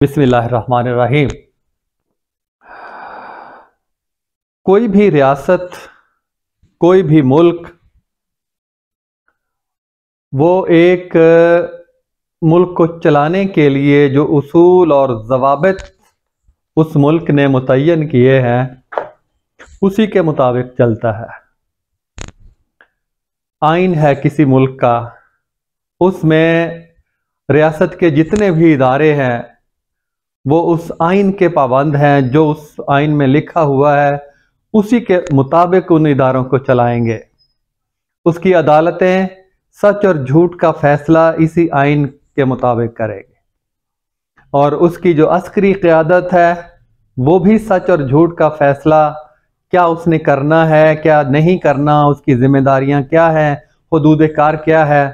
بسم اللہ الرحمن الرحیم۔ کوئی بھی ریاست، کوئی بھی ملک، وہ ایک ملک کو چلانے کے لیے جو اصول اور ضوابط اس ملک نے متعین کیے ہیں اسی کے مطابق چلتا ہے۔ آئین ہے کسی ملک کا، اس میں ریاست کے جتنے بھی ادارے ہیں وہ اس آئین کے پابند ہیں، جو اس آئین میں لکھا ہوا ہے اسی کے مطابق ان اداروں کو چلائیں گے۔ اس کی عدالتیں سچ اور جھوٹ کا فیصلہ اسی آئین کے مطابق کرے گی، اور اس کی جو عسکری قیادت ہے وہ بھی سچ اور جھوٹ کا فیصلہ، کیا اس نے کرنا ہے کیا نہیں کرنا، اس کی ذمہ داریاں کیا ہیں، حدود کار کیا ہے،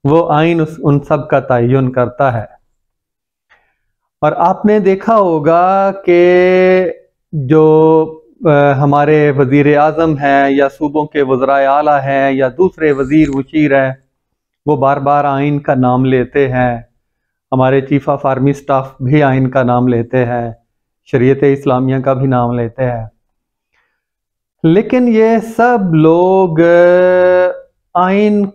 وہ آئین ان سب کا تعین کرتا ہے۔ اور آپ نے دیکھا ہوگا کہ جو ہمارے وزیر اعظم ہیں یا صوبوں کے وزرائے اعلیٰ ہیں یا دوسرے وزیر مشیر ہیں، وہ بار بار آئین کا نام لیتے ہیں۔ ہمارے چیف آف آرمی سٹاف بھی آئین کا نام لیتے ہیں، شریعت اسلامیہ کا بھی نام لیتے ہیں، لیکن یہ سب لوگ آئین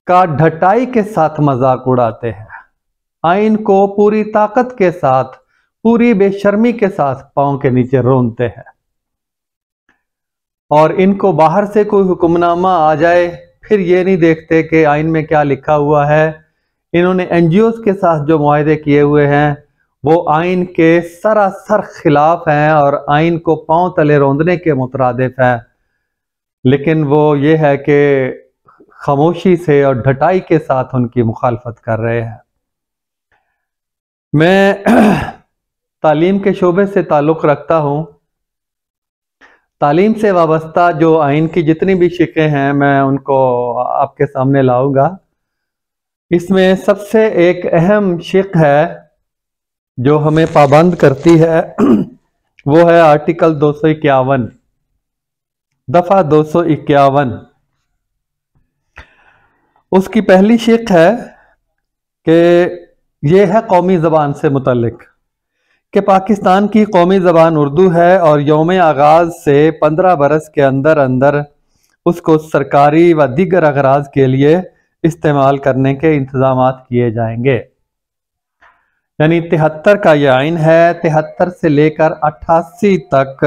کا ڈھٹائی کے ساتھ مذاق اڑاتے ہیں، آئین کو پوری طاقت کے ساتھ، پوری بے شرمی کے ساتھ پاؤں کے نیچے رونتے ہیں، اور ان کو باہر سے کوئی حکم نامہ آ جائے پھر یہ نہیں دیکھتے کہ آئین میں کیا لکھا ہوا ہے۔ انہوں نے این جی اوز کے ساتھ جو معاہدے کیے ہوئے ہیں وہ آئین کے سراسر خلاف ہیں اور آئین کو پاؤں تلے روندنے کے مترادف ہیں، لیکن وہ یہ ہے کہ خاموشی سے اور ڈھٹائی کے ساتھ ان کی مخالفت کر رہے ہیں۔ میں تعلیم کے شعبے سے تعلق رکھتا ہوں، تعلیم سے وابستہ جو آئین کی جتنی بھی شقیں ہیں میں ان کو آپ کے سامنے لاؤں گا۔ اس میں سب سے ایک اہم شق ہے جو ہمیں پابند کرتی ہے وہ ہے آرٹیکل 251، دفعہ 251۔ اس کی پہلی شق ہے کہ یہ ہے قومی زبان سے متعلق کہ پاکستان کی قومی زبان اردو ہے، اور یوم آغاز سے 15 برس کے اندر اندر اس کو سرکاری و دیگر اغراض کے لیے استعمال کرنے کے انتظامات کیے جائیں گے۔ یعنی 73 کا یہ آئین ہے، 73 سے لے کر 88 تک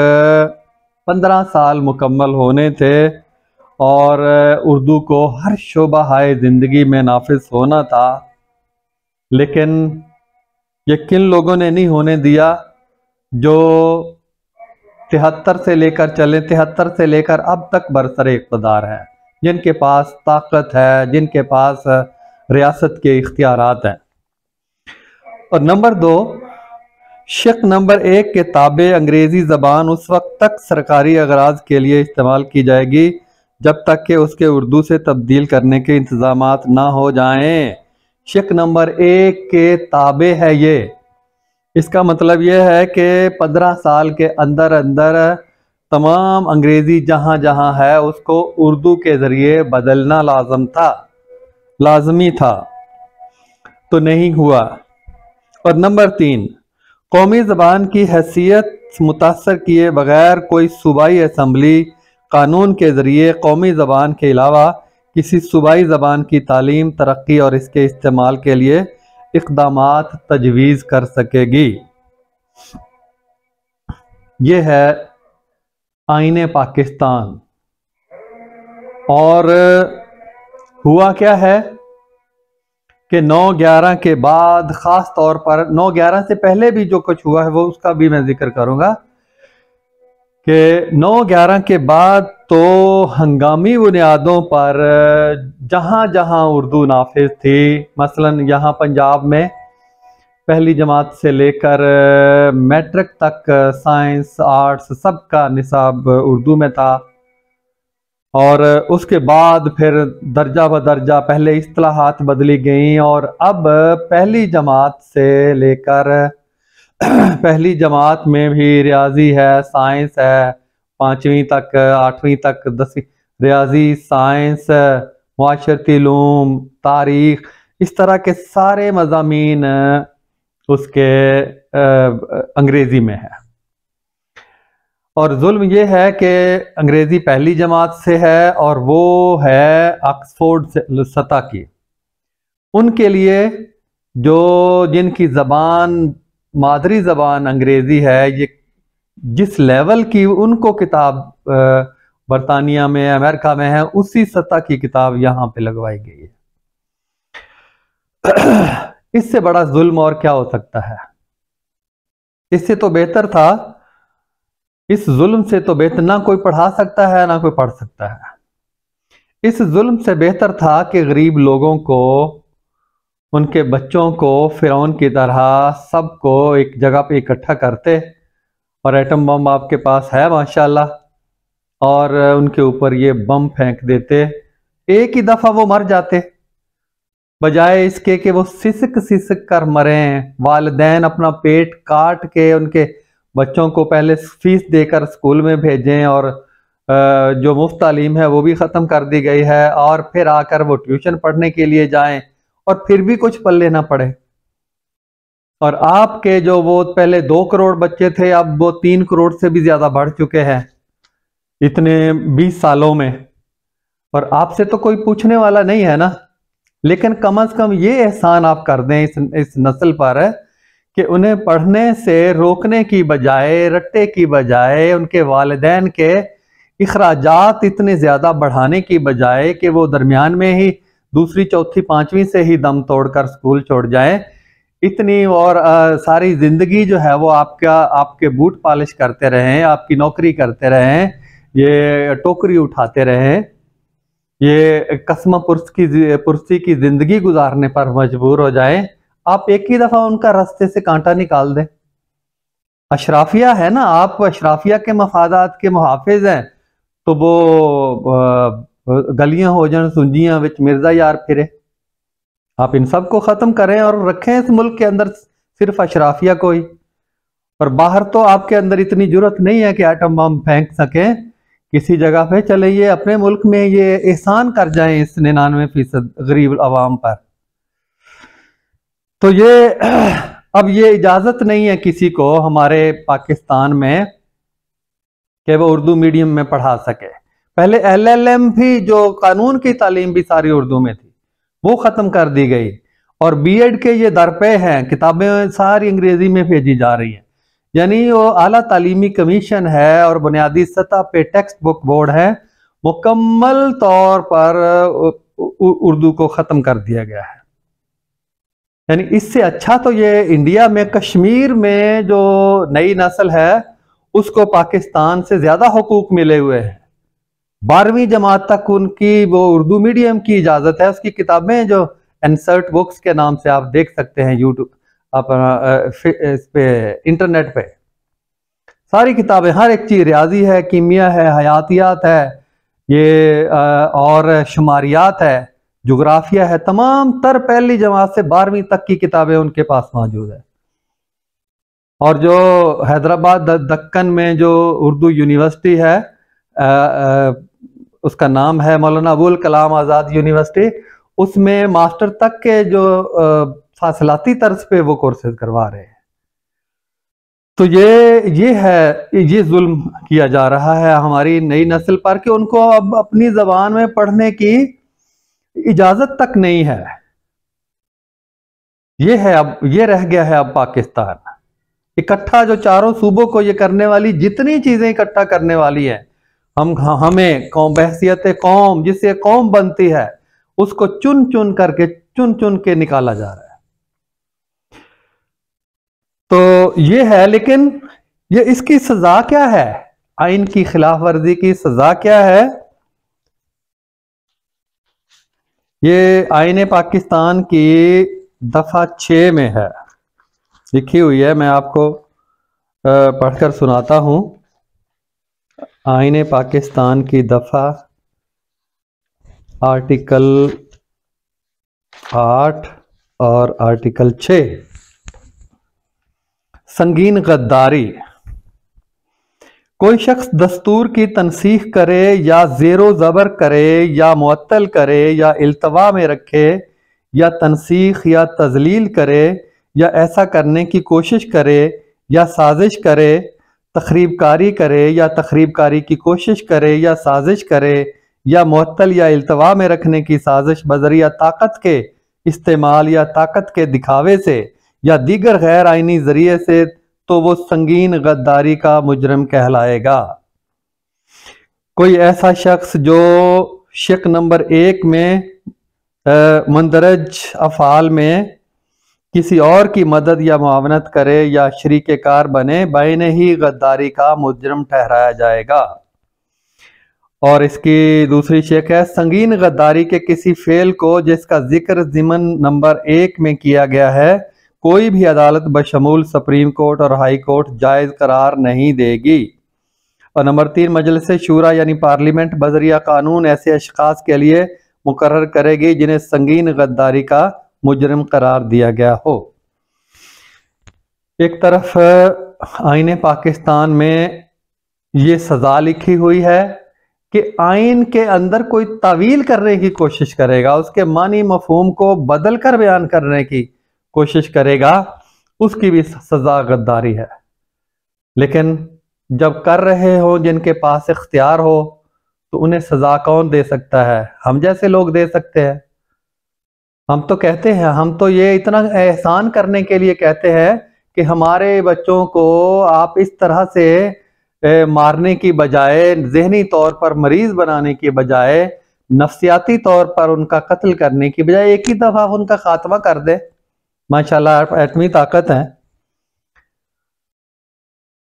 15 سال مکمل ہونے تھے، اور اردو کو ہر شعبہ ہائے زندگی میں نافذ ہونا تھا، لیکن یہ کن لوگوں نے نہیں ہونے دیا جو 73 سے لے کر چلیں، 73 سے لے کر اب تک برسر اقتدار ہیں، جن کے پاس طاقت ہے، جن کے پاس ریاست کے اختیارات ہیں۔ اور نمبر 2، شق نمبر 1 کے تابع انگریزی زبان اس وقت تک سرکاری اغراض کے لیے استعمال کی جائے گی جب تک کہ اس کے اردو سے تبدیل کرنے کے انتظامات نہ ہو جائیں۔ شق نمبر 1 کے تابع ہے یہ، اس کا مطلب یہ ہے کہ 15 سال کے اندر اندر تمام انگریزی جہاں جہاں ہے اس کو اردو کے ذریعے بدلنا لازمی تھا، تو نہیں ہوا۔ اور نمبر 3، قومی زبان کی حیثیت متاثر کیے بغیر کوئی صوبائی اسمبلی قانون کے ذریعے قومی زبان کے علاوہ کسی صوبائی زبان کی تعلیم، ترقی اور اس کے استعمال کے لیے اقدامات تجویز کر سکے گی۔ یہ ہے آئین پاکستان۔ اور ہوا کیا ہے کہ 9/11 کے بعد، خاص طور پر 9/11 سے پہلے بھی جو کچھ ہوا ہے وہ اس کا بھی میں ذکر کروں گا، کہ 9/11 کے بعد تو ہنگامی بنیادوں پر جہاں جہاں اردو نافذ تھی، مثلا یہاں پنجاب میں پہلی جماعت سے لے کر میٹرک تک سائنس، آرٹس سب کا نصاب اردو میں تھا، اور اس کے بعد پھر درجہ بدرجہ پہلے اصطلاحات بدلی گئیں، اور اب پہلی جماعت سے لے کر پہلی جماعت میں بھی ریاضی ہے، سائنس ہے، 5ویں تک، 8ویں تک، 10ویں ریاضی، سائنس، معاشرتی علوم، تاریخ، اس طرح کے سارے مضامین اس کے انگریزی میں ہے۔ اور ظلم یہ ہے کہ انگریزی پہلی جماعت سے ہے اور وہ ہے آکسفورڈ سطح کی۔ ان کے لیے جن کی زبان مادری زبان انگریزی ہے، یہ جس لیول کی ان کو کتاب برطانیہ میں امریکہ میں ہے، اسی سطح کی کتاب یہاں پہ لگوائی گئی ہے۔ اس سے بڑا ظلم اور کیا ہو سکتا ہے؟ اس سے تو بہتر تھا، اس ظلم سے تو بہتر نہ کوئی پڑھا سکتا ہے نہ کوئی پڑھ سکتا ہے۔ اس ظلم سے بہتر تھا کہ غریب لوگوں کو، ان کے بچوں کو فرعون کی طرح سب کو ایک جگہ پہ اکٹھا کرتے، اور ایٹم بم آپ کے پاس ہے ماشاءاللہ، اور ان کے اوپر یہ بم پھینک دیتے، ایک ہی دفعہ وہ مر جاتے، بجائے اس کے کہ وہ سسک سسک کر مریں، والدین اپنا پیٹ کاٹ کے ان کے بچوں کو پہلے فیس دے کر اسکول میں بھیجیں، اور جو مفت تعلیم ہے وہ بھی ختم کر دی گئی ہے، اور پھر آ کر وہ ٹیوشن پڑھنے کے لیے جائیں اور پھر بھی کچھ پلے نہ پڑے۔ اور آپ کے جو وہ پہلے 2 کروڑ بچے تھے، اب وہ 3 کروڑ سے بھی زیادہ بڑھ چکے ہیں اتنے 20 سالوں میں، اور آپ سے تو کوئی پوچھنے والا نہیں ہے نا۔ لیکن کم از کم یہ احسان آپ کر دیں اس نسل پر کہ انہیں پڑھنے سے روکنے کی بجائے، رٹے کی بجائے، ان کے والدین کے اخراجات اتنے زیادہ بڑھانے کی بجائے کہ وہ درمیان میں ہی دوسری چوتھی پانچویں سے ہی دم توڑ کر سکول چھوڑ جائیں، اتنی اور ساری زندگی جو ہے وہ آپ کے بوٹ پالش کرتے رہیں، آپ کی نوکری کرتے رہیں، یہ ٹوکری اٹھاتے رہیں، یہ قسمہ پرسی کی زندگی گزارنے پر مجبور ہو جائیں، آپ ایک ہی دفعہ ان کا راستے سے کانٹا نکال دیں۔ اشرافیہ ہے نا، آپ اشرافیہ کے مفادات کے محافظ ہیں، تو وہ گلیاں ہو جائیں سنجیاں وچ مرزا یار پھرے، آپ ان سب کو ختم کریں اور رکھیں اس ملک کے اندر صرف اشرافیہ کو ہی، اور باہر تو آپ کے اندر اتنی جرت نہیں ہے کہ ایٹم بم پھینک سکیں کسی جگہ پہ۔ چلے یہ اپنے ملک میں یہ احسان کر جائیں اس 99% غریب عوام پر۔ تو اب یہ اجازت نہیں ہے کسی کو ہمارے پاکستان میں کہ وہ اردو میڈیم میں پڑھا سکے۔ پہلے LLM بھی، جو قانون کی تعلیم بھی ساری اردو میں تھی، وہ ختم کر دی گئی، اور BEd کے یہ درپے ہیں، کتابیں ساری انگریزی میں بھیجی جا رہی ہیں، یعنی وہ اعلیٰ تعلیمی کمیشن ہے اور بنیادی سطح پہ ٹیکسٹ بک بورڈ ہے، مکمل طور پر اردو کو ختم کر دیا گیا ہے۔ یعنی اس سے اچھا تو یہ انڈیا میں کشمیر میں جو نئی نسل ہے اس کو پاکستان سے زیادہ حقوق ملے ہوئے ہیں۔ 12ویں جماعت تک ان کی وہ اردو میڈیم کی اجازت ہے، اس کی کتابیں جو انسرٹ بکس کے نام سے آپ دیکھ سکتے ہیں یوٹیوب اس پہ انٹرنیٹ پہ، ساری کتابیں، ہر ایک چیز، ریاضی ہے، کیمیا ہے، حیاتیات ہے، یہ اور شماریات ہے، جغرافیہ ہے، تمام تر پہلی جماعت سے 12ویں تک کی کتابیں ان کے پاس موجود ہے۔ اور جو حیدرآباد دکن میں جو اردو یونیورسٹی ہے، اس کا نام ہے مولانا ابوالکلام آزاد یونیورسٹی، اس میں ماسٹر تک کے جو فاصلاتی طرز پہ وہ کورسز کروا رہے ہیں۔ تو یہ ظلم کیا جا رہا ہے ہماری نئی نسل پر کہ ان کو اب اپنی زبان میں پڑھنے کی اجازت تک نہیں ہے۔ یہ رہ گیا ہے اب پاکستان اکٹھا، جو چاروں صوبوں کو یہ کرنے والی جتنی چیزیں اکٹھا کرنے والی ہیں، ہمیں بحثیت قوم، جس سے قوم بنتی ہے، اس کو چن چن کے نکالا جا رہا ہے۔ تو یہ ہے، لیکن یہ اس کی سزا کیا ہے؟ آئین کی خلاف ورزی کی سزا کیا ہے؟ یہ آئین پاکستان کی دفعہ 6 میں ہے، لکھی ہوئی ہے، میں آپ کو پڑھ کر سناتا ہوں۔ آئین پاکستان کی دفعہ آرٹیکل 8 اور آرٹیکل 6، سنگین غداری۔ کوئی شخص دستور کی تنسیخ کرے یا زیر و زبر کرے یا معطل کرے یا التوا میں رکھے یا تنسیخ یا تذلیل کرے یا ایسا کرنے کی کوشش کرے یا سازش کرے، تخریب کاری کرے یا تخریب کاری کی کوشش کرے یا سازش کرے، یا معطل یا التوا میں رکھنے کی سازش بذریعہ طاقت کے استعمال یا طاقت کے دکھاوے سے یا دیگر غیر آئینی ذریعے سے، تو وہ سنگین غداری کا مجرم کہلائے گا۔ کوئی ایسا شخص جو شق نمبر 1 میں مندرج افعال میں کسی اور کی مدد یا معاونت کرے یا شریک کار بنے، بعینہ ہی غداری کا مجرم ٹھہرایا جائے گا۔ اور اس کی دوسری شق ہے، سنگین غداری کے کسی فعل کو جس کا ذکر ضمن نمبر 1 میں کیا گیا ہے، کوئی بھی عدالت بشمول سپریم کورٹ اور ہائی کورٹ جائز قرار نہیں دے گی۔ اور نمبر 3، مجلس شورا یعنی پارلیمنٹ بذریعہ قانون ایسے اشخاص کے لیے مقرر کرے گی جنہیں سنگین غداری کا مجرم قرار دیا گیا ہو۔ ایک طرف آئین پاکستان میں یہ سزا لکھی ہوئی ہے کہ آئین کے اندر کوئی تعویل کرنے کی کوشش کرے گا، اس کے معنی مفہوم کو بدل کر بیان کرنے کی کوشش کرے گا، اس کی بھی سزا غداری ہے۔ لیکن جب کر رہے ہو جن کے پاس اختیار ہو تو انہیں سزا کون دے سکتا ہے؟ ہم جیسے لوگ دے سکتے ہیں۔ ہم تو کہتے ہیں، ہم تو یہ اتنا احسان کرنے کے لیے کہتے ہیں کہ ہمارے بچوں کو آپ اس طرح سے مارنے کی بجائے، ذہنی طور پر مریض بنانے کی بجائے، نفسیاتی طور پر ان کا قتل کرنے کی بجائے ایک ہی دفعہ ان کا خاتمہ کر دے۔ ماشاءاللہ ایٹمی طاقت ہے۔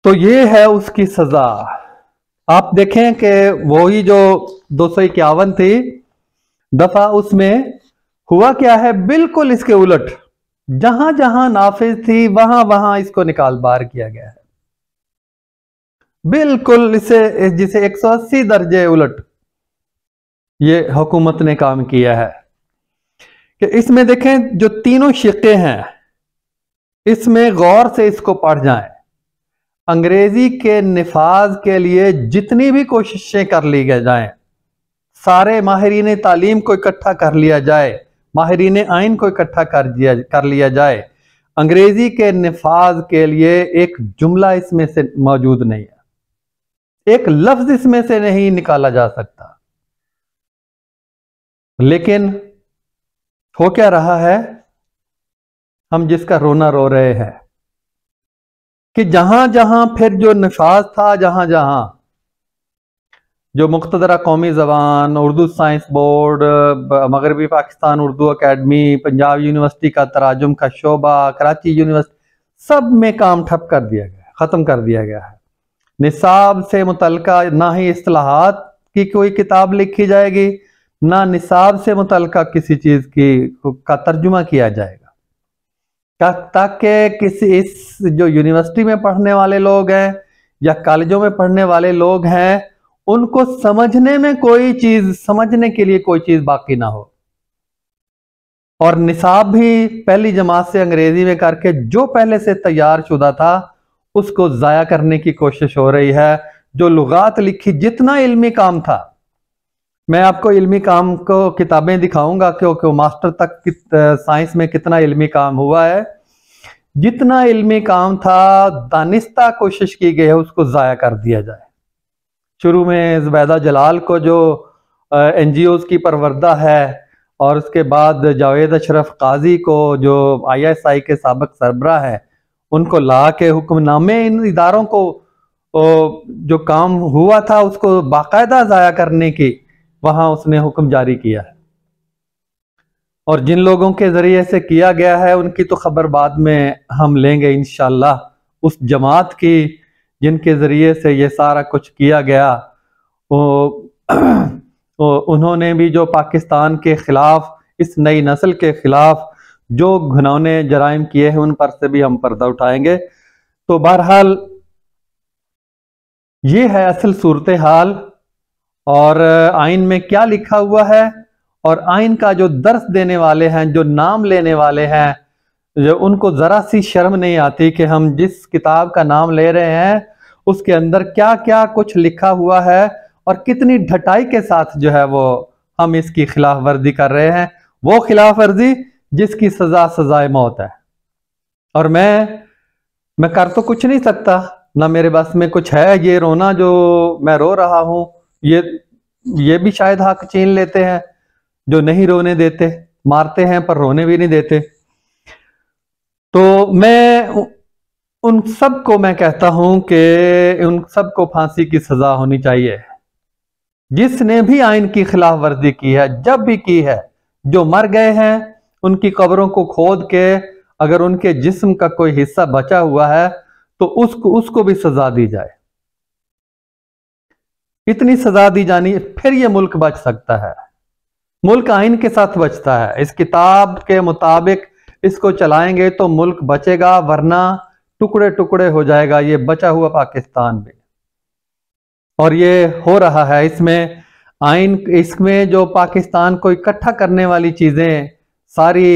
تو یہ ہے اس کی سزا۔ آپ دیکھیں کہ وہی جو 251 تھی دفعہ، اس میں ہوا کیا ہے؟ بالکل اس کے الٹ، جہاں جہاں نافذ تھی وہاں وہاں اس کو نکال بار کیا گیا ہے، بالکل اسے جسے 180 درجے الٹ یہ حکومت نے کام کیا ہے۔ کہ اس میں دیکھیں جو تینوں شقیں ہیں، اس میں غور سے اس کو پڑھ جائیں۔ انگریزی کے نفاذ کے لیے جتنی بھی کوششیں کر لی جائیں، سارے ماہرین تعلیم کو اکٹھا کر لیا جائے، ماہرین آئین کو اکٹھا کر لیا جائے، انگریزی کے نفاذ کے لیے ایک جملہ اس میں سے موجود نہیں ہے، ایک لفظ اس میں سے نہیں نکالا جا سکتا۔ لیکن ہو کیا رہا ہے؟ ہم جس کا رونا رو رہے ہیں کہ جہاں جہاں پھر جو نفاذ تھا، جہاں جہاں جو مقتدرہ قومی زبان، اردو سائنس بورڈ، مغربی پاکستان اردو اکیڈمی، پنجاب یونیورسٹی کا تراجم کا شعبہ، کراچی یونیورسٹی، سب میں کام ٹھپ کر دیا گیا، ختم کر دیا گیا ہے۔ نصاب سے متعلقہ نہ ہی اصطلاحات کی کوئی کتاب لکھی جائے گی، نہ نصاب سے متعلقہ کسی چیز کا ترجمہ کیا جائے گا، تاکہ اس جو یونیورسٹی میں پڑھنے والے لوگ ہیں یا کالجوں میں پڑھنے والے لوگ ہیں، ان کو سمجھنے میں سمجھنے کے لیے کوئی چیز باقی نہ ہو۔ اور نصاب بھی پہلی جماعت سے انگریزی میں کر کے جو پہلے سے تیار شدہ تھا اس کو ضائع کرنے کی کوشش ہو رہی ہے۔ جو لغات لکھی، جتنا علمی کام تھا، میں آپ کو علمی کام کو کتابیں دکھاؤں گا کہ ماسٹر تک سائنس میں کتنا علمی کام ہوا ہے، جتنا علمی کام تھا دانستہ کوشش کی گئی ہے اس کو ضائع کر دیا جائے۔ شروع میں زبیدہ جلال کو جو این جی اوز کی پروردہ ہے، اور اس کے بعد جاوید اشرف قاضی کو جو آئی ایس آئی کے سابق سربراہ ہے، ان کو لا کے حکم نامے ان اداروں کو جو کام ہوا تھا اس کو باقاعدہ ضائع کرنے کی، وہاں اس نے حکم جاری کیا ہے۔ اور جن لوگوں کے ذریعے سے کیا گیا ہے ان کی تو خبر بعد میں ہم لیں گے انشاءاللہ۔ اس جماعت کی جن کے ذریعے سے یہ سارا کچھ کیا گیا، انہوں نے بھی جو پاکستان کے خلاف، اس نئی نسل کے خلاف جو گھنونے جرائم کیے ہیں، ان پر سے بھی ہم پردہ اٹھائیں گے۔ تو بہرحال یہ ہے اصل صورتحال، اور آئین میں کیا لکھا ہوا ہے، اور آئین کا جو درس دینے والے ہیں، جو نام لینے والے ہیں، جو ان کو ذرا سی شرم نہیں آتی کہ ہم جس کتاب کا نام لے رہے ہیں اس کے اندر کیا کیا کچھ لکھا ہوا ہے، اور کتنی ڈھٹائی کے ساتھ جو ہے وہ ہم اس کی خلاف ورزی کر رہے ہیں، وہ خلاف ورزی جس کی سزائے موت ہے۔ اور میں کر تو کچھ نہیں سکتا، نہ میرے بس میں کچھ ہے۔ یہ رونا جو میں رو رہا ہوں، یہ بھی شاید حق چھین لیتے ہیں جو نہیں رونے دیتے، مارتے ہیں پر رونے بھی نہیں دیتے۔ تو میں ان سب کو میں کہتا ہوں کہ ان سب کو پھانسی کی سزا ہونی چاہیے، جس نے بھی آئین کی خلاف ورزی کی ہے، جب بھی کی ہے۔ جو مر گئے ہیں ان کی قبروں کو کھود کے اگر ان کے جسم کا کوئی حصہ بچا ہوا ہے تو اس کو بھی سزا دی جائے۔ اتنی سزا دی جانی، پھر یہ ملک بچ سکتا ہے۔ ملک آئین کے ساتھ بچتا ہے، اس کتاب کے مطابق اس کو چلائیں گے تو ملک بچے گا، ورنہ ٹکڑے ٹکڑے ہو جائے گا یہ بچا ہوا پاکستان بھی۔ اور یہ ہو رہا ہے۔ اس میں جو پاکستان کو اکٹھا کرنے والی چیزیں ساری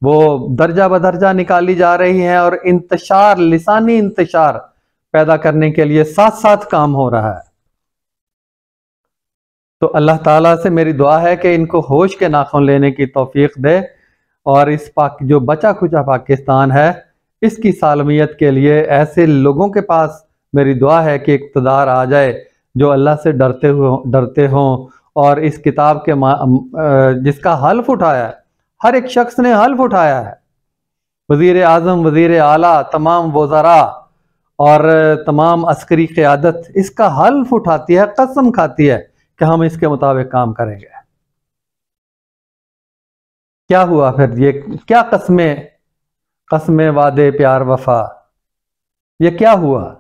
وہ درجہ بدرجہ نکالی جا رہی ہیں، اور انتشار، لسانی انتشار پیدا کرنے کے لیے ساتھ ساتھ کام ہو رہا ہے۔ تو اللہ تعالیٰ سے میری دعا ہے کہ ان کو ہوش کے ناخن لینے کی توفیق دے، اور جو بچا کھچا پاکستان ہے اس کی سالمیت کے لیے ایسے لوگوں کے پاس میری دعا ہے کہ اقتدار آ جائے جو اللہ سے ڈرتے ہوں، اور اس کتاب کے جس کا حلف اٹھایا ہے، ہر ایک شخص نے حلف اٹھایا ہے، وزیر اعظم، وزیر اعلیٰ، تمام وزراء اور تمام عسکری قیادت اس کا حلف اٹھاتی ہے، قسم کھاتی ہے کہ ہم اس کے مطابق کام کریں گے۔ کیا ہوا پھر؟ یہ کیا قسمیں، وعدے، پیار، وفا، یہ کیا ہوا؟